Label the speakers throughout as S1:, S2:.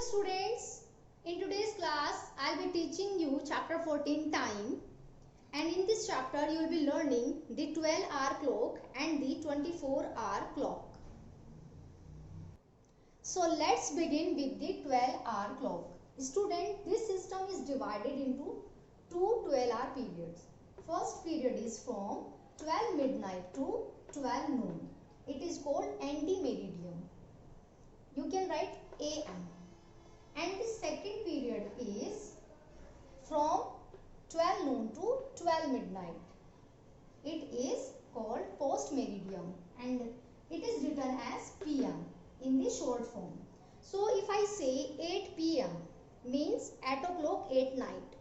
S1: students, in today's class I'll be teaching you chapter 14 time, and in this chapter you will be learning the 12-hour clock and the 24-hour clock. So let's begin with the 12-hour clock. Student, this system is divided into two 12-hour periods. First period is from 12 midnight to 12 noon. It is called antemeridiem. You can write AM. And the second period is from 12 noon to 12 midnight. It is called postmeridiem and it is written as PM in the short form. So if I say 8 PM means 8 o'clock at night,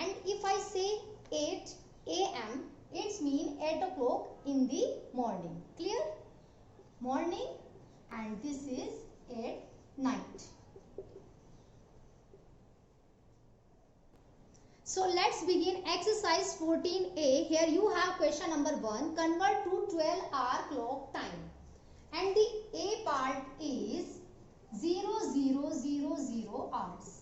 S1: and if I say 8 AM it means 8 o'clock in the morning. Clear? Morning, and this is at night. So let's begin exercise 14A. Here you have question number 1. Convert to 12-hour clock time. And the A part is 0000 hours.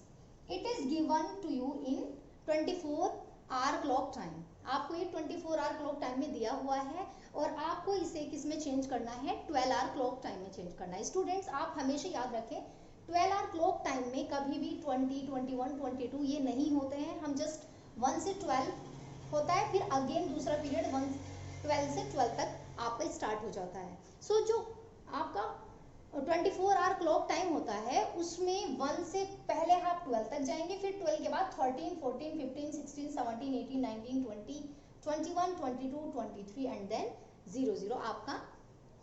S1: It is given to you in 24-hour clock time. आपको ये 24-hour clock time में दिया हुआ है और आपको इसे किस में चेंज करना है? 12-hour clock time में चेंज करना है. स्टूडेंट्स, आप हमेशा याद रखें 12-hour clock time में कभी भी 20, 21, 22 ये नहीं होते हैं. हम जस्ट 1 से 12 होता है, फिर अगेन दूसरा पीरियड 12 से 12 तक आपका स्टार्ट हो जाता है. सो जो आपका 24-hour clock टाइम होता है उसमें 1 से पहले आप 12 तक जाएंगे, फिर 12 के बाद 13, 14, 15, 16, 17, 18, 19, 20, 21, 22, 23 एंड देन 00 आपका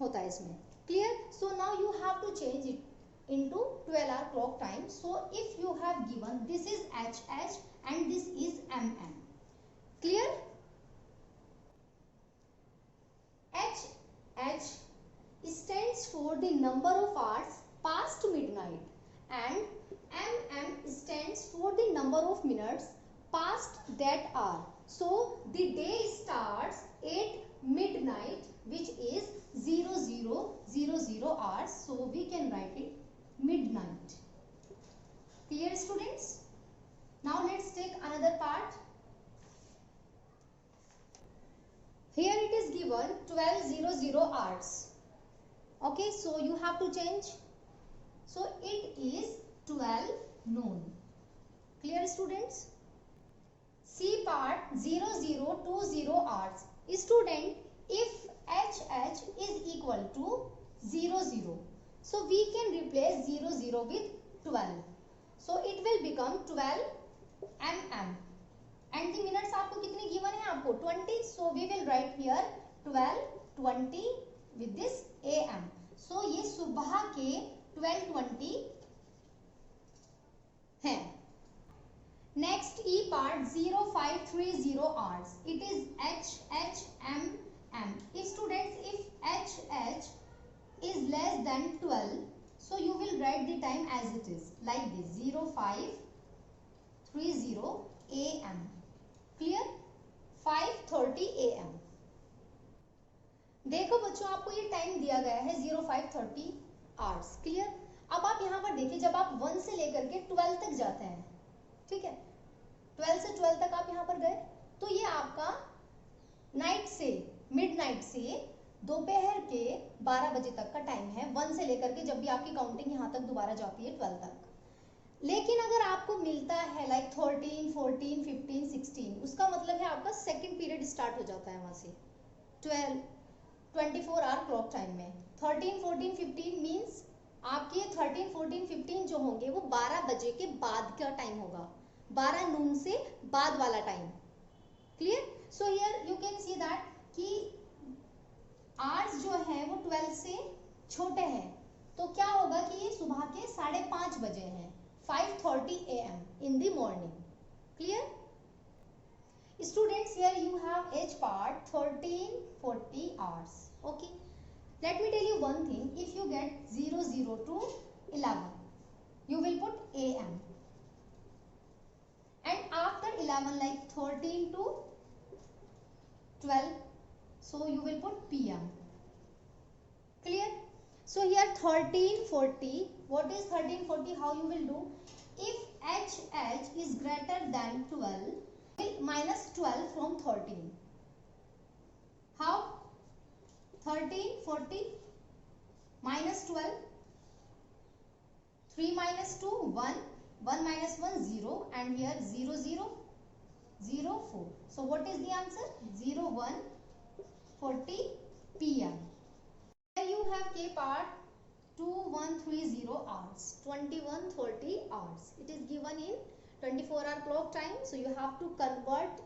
S1: होता है इसमें. Clear? So now you have to change it into 12-hour clock time. So if you have given this is HH and this is MM. Clear? HH stands for the number of hours past midnight and MM stands for the number of minutes past that hour. So the day starts at midnight, which is 0000 hours. So we can write it midnight. Clear, students? Now let's take another part. Here it is given 12:00 hours. Okay, so you have to change. So it is 12 noon. Clear, students? C part 0020 hours. Student, if HH is equal to 00, so we can replace 00 with 12. So it will become 12 mm. And the minutes आपको कितने given है? आपको 20. So we will write here 12:20 with this am. So ये सुबह के 12:20 है. Next E part 0530 hours. It is HHMM. If students, if HH is less than 12, so you will write the time as it is like this 0530 am. Clear? 5:30 am. देखो बच्चों, आपको ये time दिया गया है 0530 hours. क्लियर? अब आप यहाँ पर देखिए, जब आप 1 से लेकर के 12 तक जाते हैं, ठीक है, 12 से 12 तक आप यहाँ पर गए, तो ये आपका नाइट से मिडनाइट से दोपहर के 12 बजे तक का टाइम है. 1 से लेकर के जब भी आपकी काउंटिंग यहाँ तक दोबारा जाती है 12 तक. लेकिन अगर आपको मिलता है लाइक 13, 14, 15, 16, उसका मतलब है आपका सेकंड पीरियड स्टार्ट हो जाता है वहाँ से 24-hour क्लॉक टाइम में. 13, 14, 15 मीन्स आपके 13, 14, 15 जो होंगे वो 12 बजे के बाद का टाइम होगा, 12 नून से बाद वाला time. Clear? So here you can see that कि आवर्स जो है वो 12 से छोटे हैं, तो क्या होगा कि ये सुबह के 5:30 बजे हैं, 5:30 am in the morning. Clear? Students, here you have H part 13:40 hours. Okay. Let me tell you one thing. If you get 00 to 11, you will put am. And after 11, like 13 to 12, so you will put PM. Clear? So here 1340, what is 1340? How you will do? If HH is greater than 12, will minus 12 from 13. How? 1340 minus 12, 3 minus 2, 1, 1 minus 1, 0, and here 0, 0, 0, 4. So what is the answer? 0, 1, 40 p.m. Here you have K part 2130 hours, 2130 hours. It is given in 24-hour clock time. So you have to convert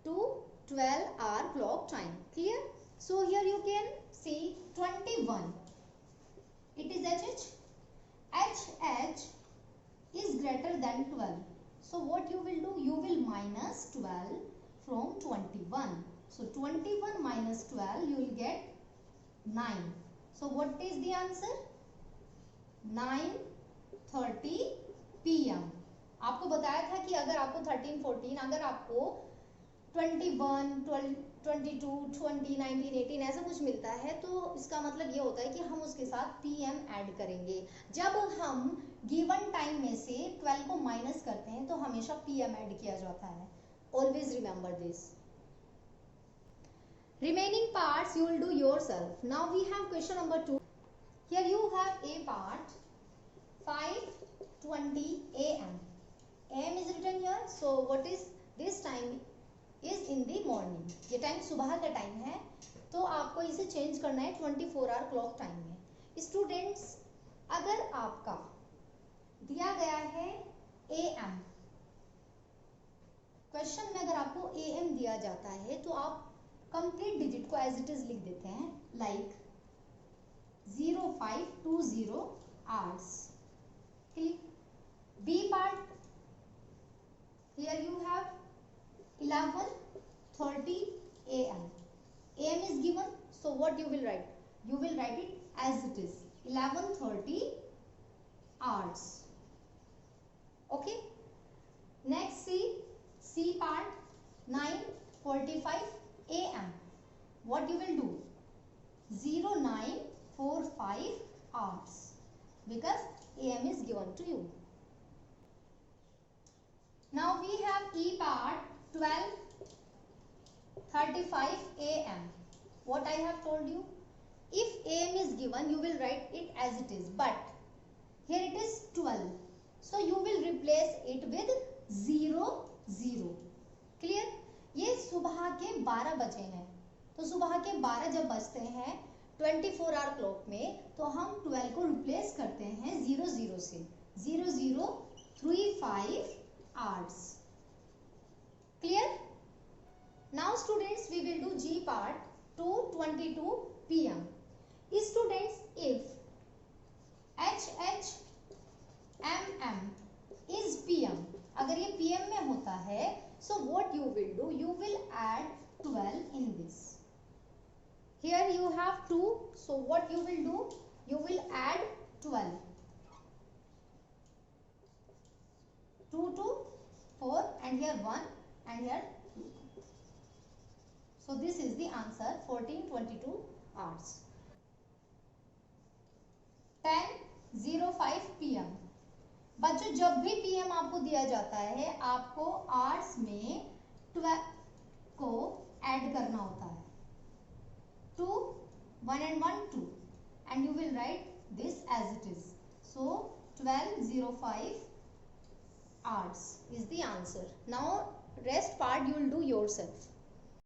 S1: to 12-hour clock time. Clear? So here you can see 21. It is HH. HH is greater than 12. So what you will do? You will minus 12 from 21. So 21 minus 12, you will get 9. So what is the answer? 9:30 PM. आपको बताया था कि अगर आपको 13, 14, अगर आपको 21, 12, 22, 20, 19, 18 ऐसा कुछ मिलता है तो इसका मतलब ये होता है कि हम उसके साथ PM ऐड करेंगे. जब हम गिवन टाइम में से 12 को माइनस करते हैं तो हमेशा PM ऐड किया जाता है. Always remember this. Remaining parts you will do yourself. Now we have question number 2. Here you have A part 5:20 AM. AM is written here. So what is this time? Is in the morning. ये time सुबह का time है तो आपको इसे change करना है 24-hour clock time में. स्टूडेंट्स, अगर आपका दिया गया है AM, क्वेश्चन में अगर आपको AM दिया जाता है तो आप कंप्लीट डिजिट को एज इट इज लिख देते हैं, like 0520 hours. B part, here you have 11:30 AM. AM is given, so what you will write? You will write it as it is, 11:30 hours. Okay. Next C part 9:45 AM. What you will do? 09:45 hours, because AM is given to you. Now we have E part 12:35 AM. What I have told you? If AM is given, you will write it as it is, but here it is 12. So you will replace it with 0, 0. Clear? ये सुबह के 12 बजे हैं तो सुबह के 12 जब बजते हैं 24-hour क्लॉक में तो हम 12 को रिप्लेस करते हैं 0, 0 से. 0035 hours. Clear? Now students, we will do G part 2:22 PM. Students, if HH MM is PM, अगर ये PM में होता है, so what you will do? You will add 12 in this. Here you have 2, so what you will do? You will add 12. 2 to 4 and here 1 and here 2. So this is the answer, 14:22 hours. 10:05 PM. बच्चों, जब भी PM आपको दिया जाता है आपको hours में 12 को ऐड करना होता है. 2, 1 and 1, 2, and you will write this as it is. So 12:05 hours is the answer. Now rest part you will do yourself.